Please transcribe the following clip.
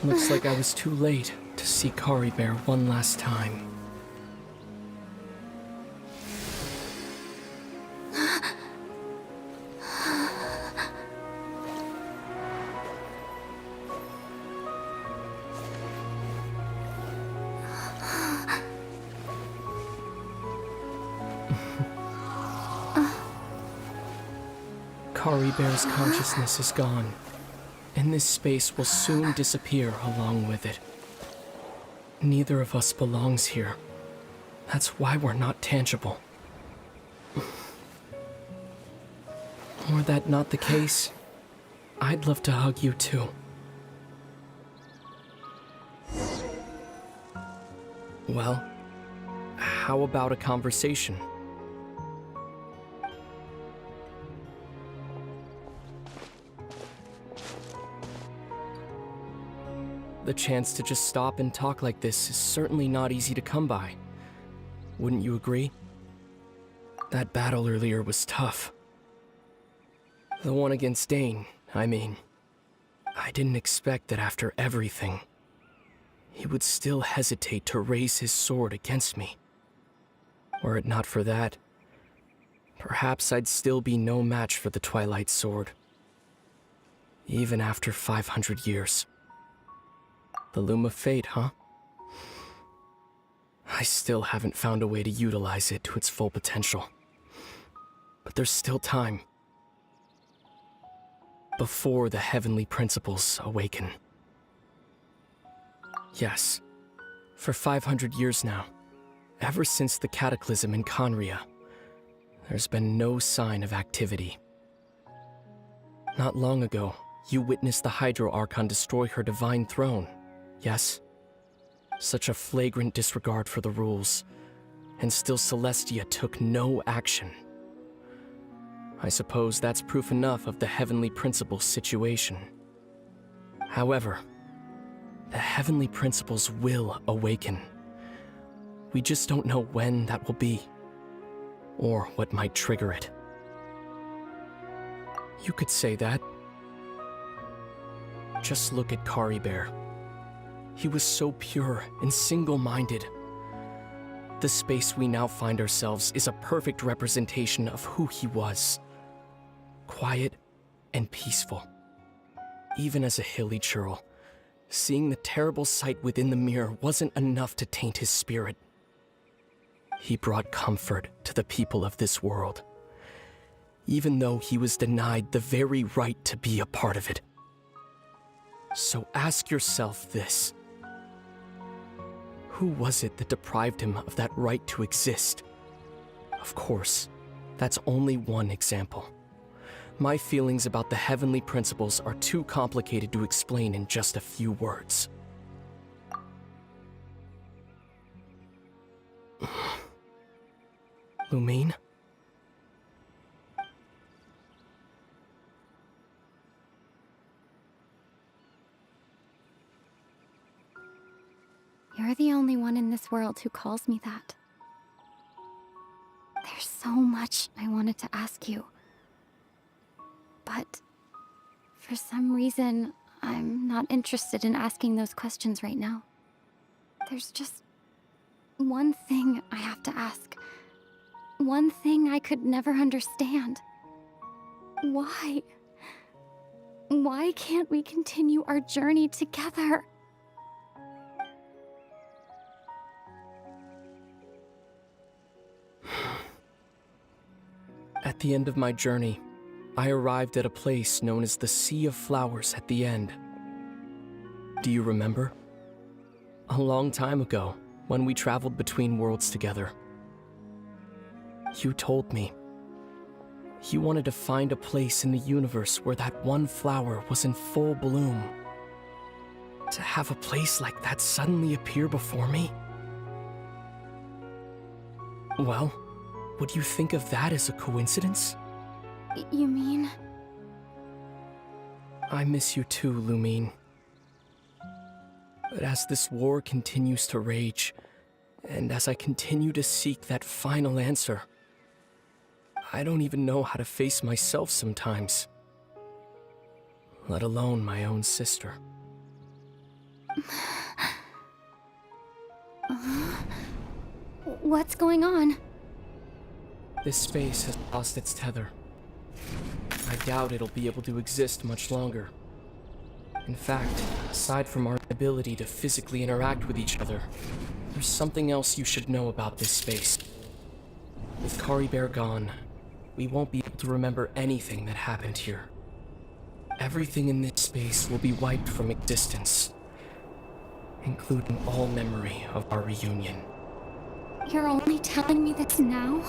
Looks like I was too late to see Kari Bear one last time. Kari Bear's consciousness is gone, and this space will soon disappear along with it. Neither of us belongs here. That's why we're not tangible. Were that not the case, I'd love to hug you too. Well, how about a conversation? The chance to just stop and talk like this is certainly not easy to come by. Wouldn't you agree? That battle earlier was tough. The one against Dane, I mean. I didn't expect that after everything, he would still hesitate to raise his sword against me. Were it not for that, perhaps I'd still be no match for the Twilight Sword. Even after 500 years. The Loom of Fate, huh? I still haven't found a way to utilize it to its full potential. But there's still time. Before the heavenly principles awaken. Yes, for 500 years now, ever since the cataclysm in Conria, there's been no sign of activity. Not long ago, you witnessed the Hydro Archon destroy her divine throne. Yes? Such a flagrant disregard for the rules, and still Celestia took no action. I suppose that's proof enough of the heavenly principles situation. However, the heavenly principles will awaken. We just don't know when that will be, or what might trigger it. You could say that. Just look at Kari Bear. He was so pure and single-minded. The space we now find ourselves is a perfect representation of who he was. Quiet and peaceful. Even as a hilly churl, seeing the terrible sight within the mirror wasn't enough to taint his spirit. He brought comfort to the people of this world, even though he was denied the very right to be a part of it. So ask yourself this. Who was it that deprived him of that right to exist? Of course, that's only one example. My feelings about the heavenly principles are too complicated to explain in just a few words. Lumine? You're the only one in this world who calls me that. There's so much I wanted to ask you. But for some reason, I'm not interested in asking those questions right now. There's just one thing I have to ask. One thing I could never understand. Why? Why can't we continue our journey together? At the end of my journey, I arrived at a place known as the Sea of Flowers at the end. Do you remember? A long time ago, when we traveled between worlds together. You told me you wanted to find a place in the universe where that one flower was in full bloom. To have a place like that suddenly appear before me? Well, would you think of that as a coincidence? You mean? I miss you too, Lumine. But as this war continues to rage, and as I continue to seek that final answer, I don't even know how to face myself sometimes. let alone my own sister. What's going on? This space has lost its tether. I doubt it'll be able to exist much longer. In fact, aside from our ability to physically interact with each other, there's something else you should know about this space. With Kari Bear gone, we won't be able to remember anything that happened here. Everything in this space will be wiped from existence, including all memory of our reunion. You're only telling me this now?